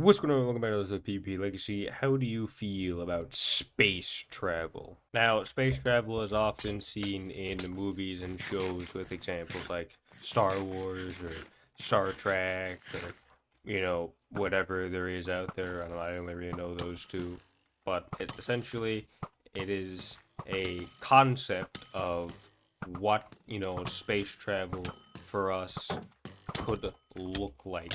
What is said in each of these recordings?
What's going on? Welcome back to the PvP Legacy. How do you feel about space travel? Now, space travel is often seen in movies and shows with examples like Star Wars or Star Trek or, whatever there is out there. I only really know those two. But essentially, it is a concept of what, space travel for us could look like,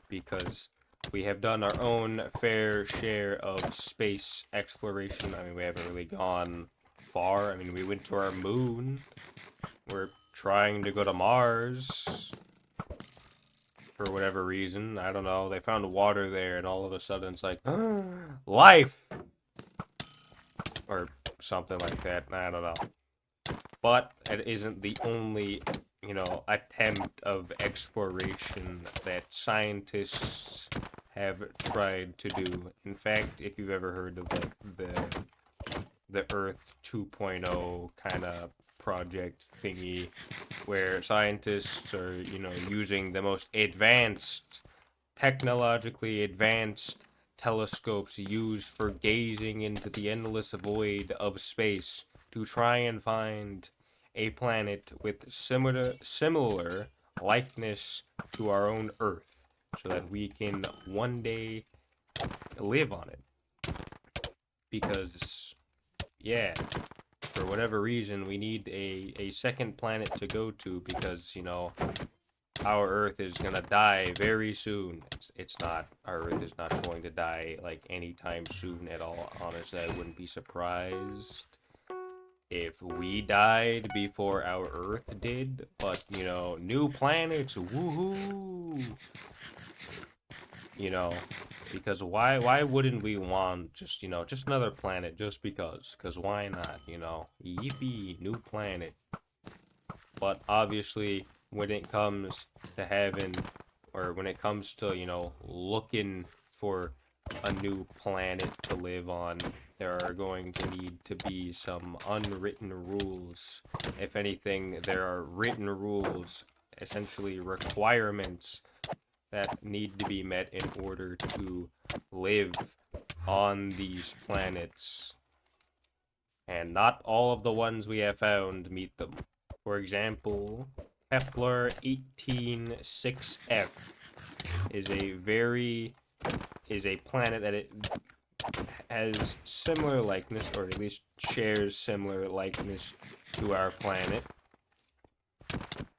because we have done our own fair share of space exploration. I mean, we haven't really gone far. I mean, we went to our moon. We're trying to go to Mars for whatever reason. I don't know. They found water there, and all of a sudden it's like, life! Or something like that. I don't know. But it isn't the only, attempt of exploration that scientists have tried to do. In fact, if you've ever heard of like the Earth 2.0 kind of project thingy, where scientists are, using the most advanced, technologically advanced telescopes used for gazing into the endless void of space to try and find a planet with similar likeness to our own Earth, so that we can one day live on it. Because, yeah, for whatever reason, we need a second planet to go to because, our Earth is gonna die very soon. It's not. Our Earth is not going to die like anytime soon at all. Honestly, I wouldn't be surprised if we died before our Earth did. But new planets, woohoo! You know, because why wouldn't we want just another planet just because? Because why not? Yippee, new planet. But obviously, when it comes to having, or when it comes to, looking for a new planet to live on, there are going to need to be some unwritten rules. If anything, there are written rules, essentially requirements that need to be met in order to live on these planets. And not all of the ones we have found meet them. For example, Kepler 186f is a planet that it has similar likeness, or at least shares similar likeness to our planet,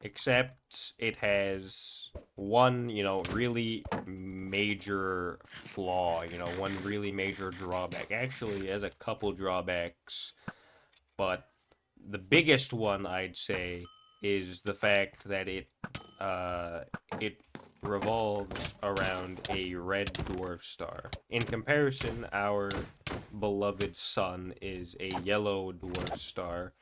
except it has one, really major flaw, one really major drawback. Actually, it has a couple drawbacks, but the biggest one I'd say is the fact that it revolves around a red dwarf star. In comparison, our beloved sun is a yellow dwarf star.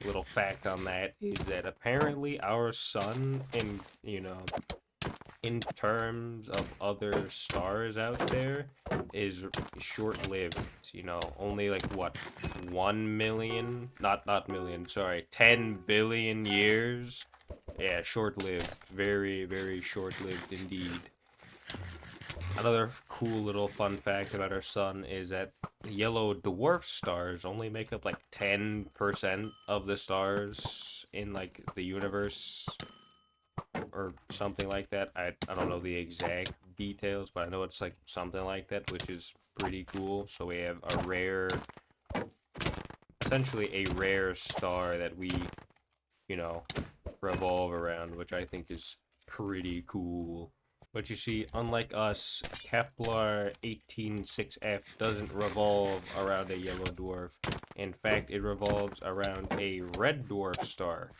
Little fact on that is that apparently our sun, in terms of other stars out there, is short-lived. Only like what, 1 million, not million, sorry, 10 billion years. Yeah, short-lived, very, very short-lived indeed. Another cool little fun fact about our sun is that yellow dwarf stars only make up like 10% of the stars in like the universe, or something like that. I don't know the exact details, but I know it's like something like that, which is pretty cool. So we have essentially a rare star that we, revolve around, which I think is pretty cool. But you see, unlike us, Kepler 186f doesn't revolve around a yellow dwarf. In fact, it revolves around a red dwarf star.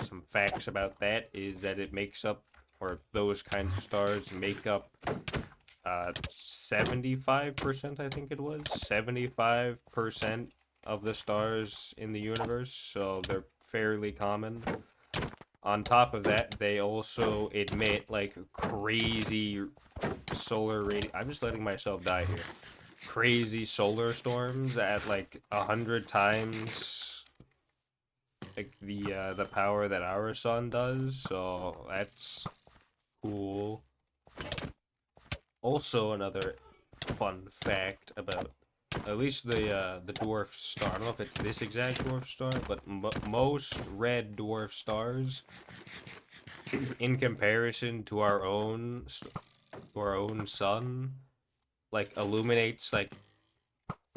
Some facts about that is that it makes up, or those kinds of stars make up 75%, I think it was. 75% of the stars in the universe, so they're fairly common. On top of that, they also emit like crazy solar radi- I'm just letting myself die here. Crazy solar storms at like 100 times like the power that our sun does. So that's cool. Also, another fun fact about at least the dwarf star. I don't know if it's this exact dwarf star, but most red dwarf stars, in comparison to our own sun, like illuminates like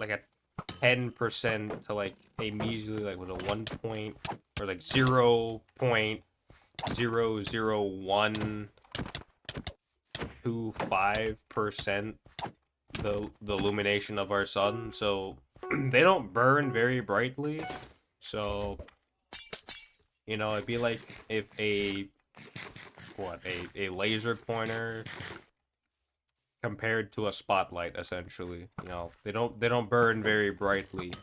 a 10% to like a measly like with a 1 point or like 0.00125% the illumination of our sun. So they don't burn very brightly. So it'd be like if a laser pointer compared to a spotlight, essentially. They don't burn very brightly.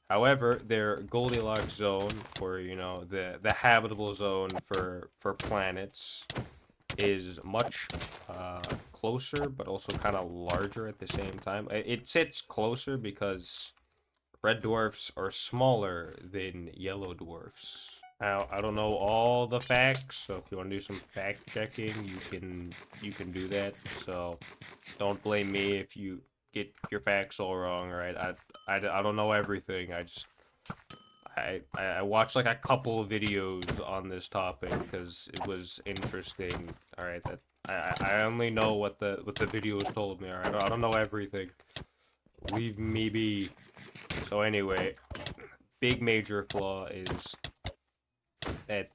However, their Goldilocks zone, or the habitable zone for planets, is much closer, but also kind of larger at the same time. It sits closer because red dwarfs are smaller than yellow dwarfs. Now, I don't know all the facts, so if you want to do some fact checking, you can do that. So don't blame me if you get your facts all wrong, right? I don't know everything. I watched like a couple of videos on this topic because it was interesting. All right, that I only know what the videos told me. All right, I don't know everything. Leave me be. So anyway, big major flaw is that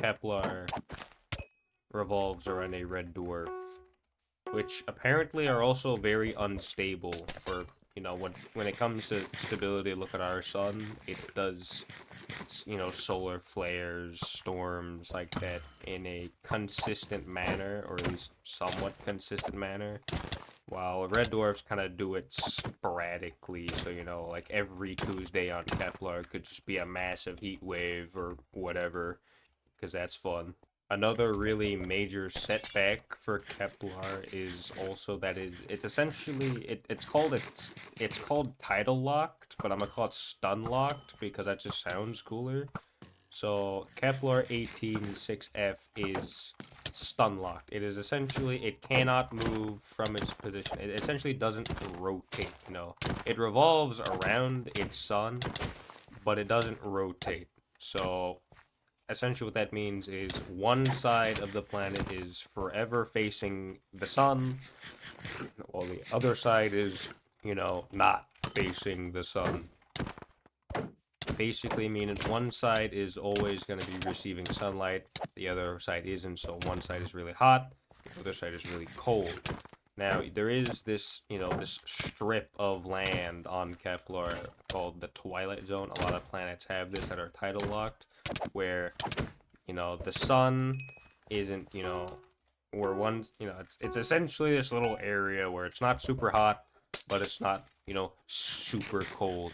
Kepler revolves around a red dwarf, which apparently are also very unstable for, when it comes to stability. Look at our sun. It does, solar flares, storms like that in a consistent manner, or at least somewhat consistent manner. While red dwarfs kind of do it sporadically, so like every Tuesday on Kepler could just be a massive heat wave or whatever, because that's fun. Another really major setback for Kepler is also that it's essentially it's called tidal locked, but I'm gonna call it stun locked because that just sounds cooler. So Kepler 18-6F is stun locked. It is essentially, it cannot move from its position. It essentially doesn't rotate. It revolves around its sun, but it doesn't rotate. So essentially what that means is one side of the planet is forever facing the sun, while the other side is, not facing the sun. Basically meaning one side is always going to be receiving sunlight, the other side isn't. So one side is really hot, the other side is really cold. Now, there is this, this strip of land on Kepler called the Twilight Zone. A lot of planets have this that are tidal locked, where, the sun isn't, where one's, it's essentially this little area where it's not super hot, but it's not, super cold.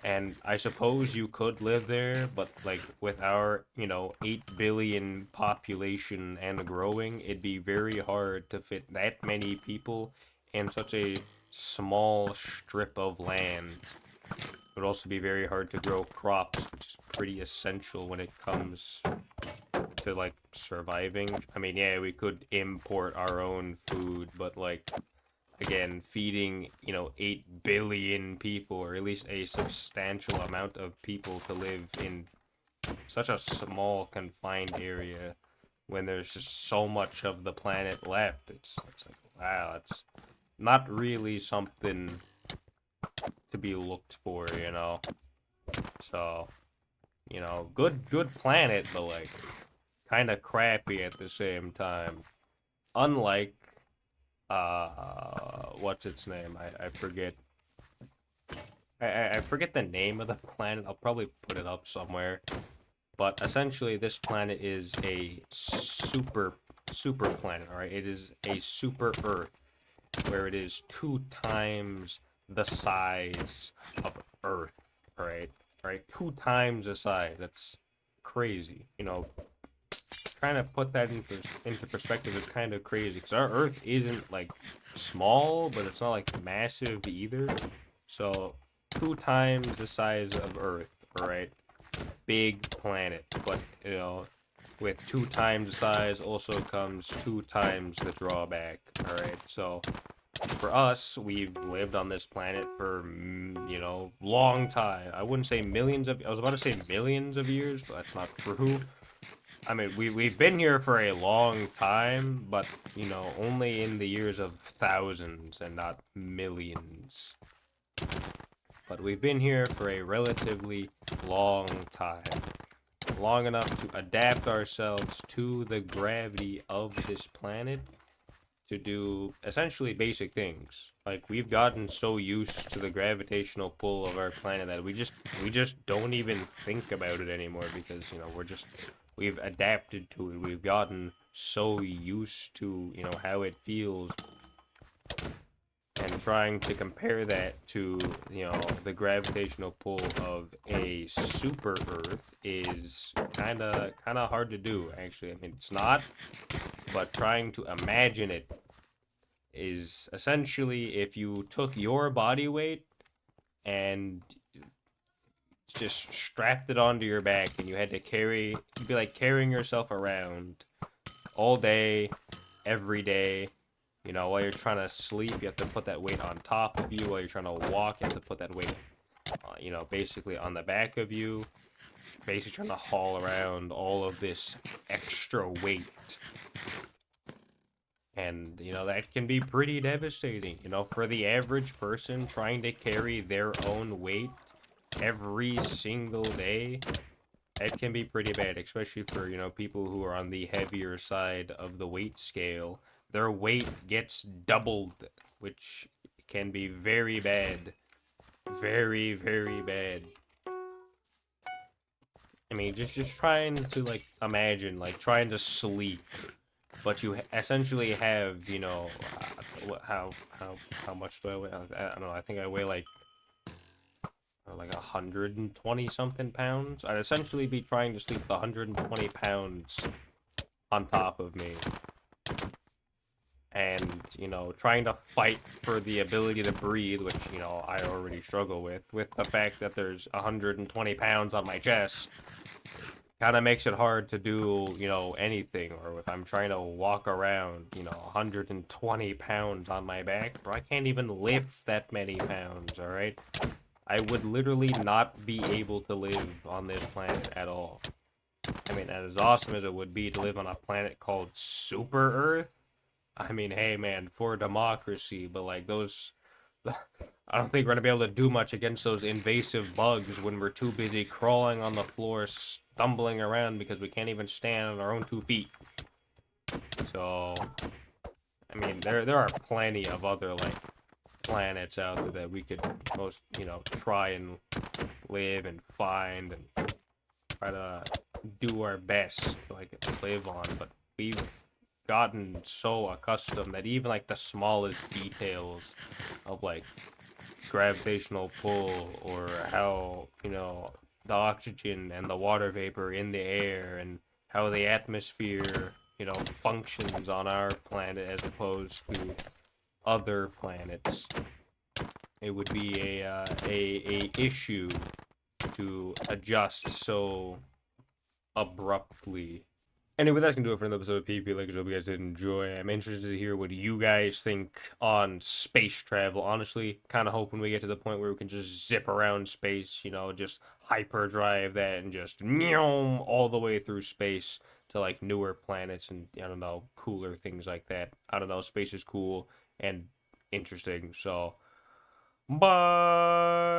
And I suppose you could live there, but like with our, 8 billion population and growing, it'd be very hard to fit that many people in such a small strip of land. It would also be very hard to grow crops, which is pretty essential when it comes to like surviving. I mean, yeah, we could import our own food, but like, again, feeding 8 billion people, or at least a substantial amount of people, to live in such a small confined area when there's just so much of the planet left. It's like, wow, it's not really something to be looked for. So good planet, but like kind of crappy at the same time. Unlike what's its name? I forget. I forget the name of the planet. I'll probably put it up somewhere. But essentially, this planet is a super planet. All right, it is a super Earth, where it is 2 times the size of Earth. All right, 2 times the size. That's crazy. Trying to put that into perspective is kind of crazy, because our Earth isn't like small, but it's not like massive either. So 2 times the size of Earth, all right? Big planet, but with 2 times the size also comes 2 times the drawback. All right, so for us, we've lived on this planet for, long time. I wouldn't say millions of, I was about to say millions of years, but that's not true. I mean, we've been here for a long time, but, only in the years of thousands and not millions. But we've been here for a relatively long time. Long enough to adapt ourselves to the gravity of this planet to do essentially basic things. Like, we've gotten so used to the gravitational pull of our planet that we just don't even think about it anymore because, we've adapted to it. We've gotten so used to, how it feels, and trying to compare that to, the gravitational pull of a super Earth is kind of hard to do, actually. I mean, it's not, but trying to imagine it is essentially if you took your body weight and just strapped it onto your back and you had to you'd be like carrying yourself around all day, every day. While you're trying to sleep, you have to put that weight on top of you. While you're trying to walk, you have to put that weight, basically on the back of you. Basically trying to haul around all of this extra weight. And, that can be pretty devastating, for the average person trying to carry their own weight every single day. That can be pretty bad, especially for, people who are on the heavier side of the weight scale. Their weight gets doubled, which can be very bad. Very, very bad. I mean, just trying to, like, imagine, like, trying to sleep, but you essentially have, how much do I weigh? I don't know, I think I weigh, like 120 something pounds. I'd essentially be trying to sleep with 120 pounds on top of me. And, trying to fight for the ability to breathe, which, I already struggle with the fact that there's 120 pounds on my chest, kind of makes it hard to do, anything. Or if I'm trying to walk around, 120 pounds on my back, bro, I can't even lift that many pounds, alright? I would literally not be able to live on this planet at all. I mean, as awesome as it would be to live on a planet called Super Earth, I mean, hey man, for democracy, but like those, I don't think we're gonna be able to do much against those invasive bugs when we're too busy crawling on the floor, stumbling around because we can't even stand on our own 2 feet. So, I mean, there are plenty of other like planets out there that we could try and live and find and try to do our best to like live on, but we've gotten so accustomed that even like the smallest details of like gravitational pull or how the oxygen and the water vapor in the air and how the atmosphere functions on our planet as opposed to other planets, it would be a issue to adjust so abruptly. Anyway, that's gonna do it for another episode of PP Lakers. I hope you guys did enjoy. I'm interested to hear what you guys think on space travel. Honestly, kind of hoping we get to the point where we can just zip around space, just hyperdrive that and just all the way through space to like newer planets and I don't know, cooler things like that. I don't know, space is cool and interesting. So, bye.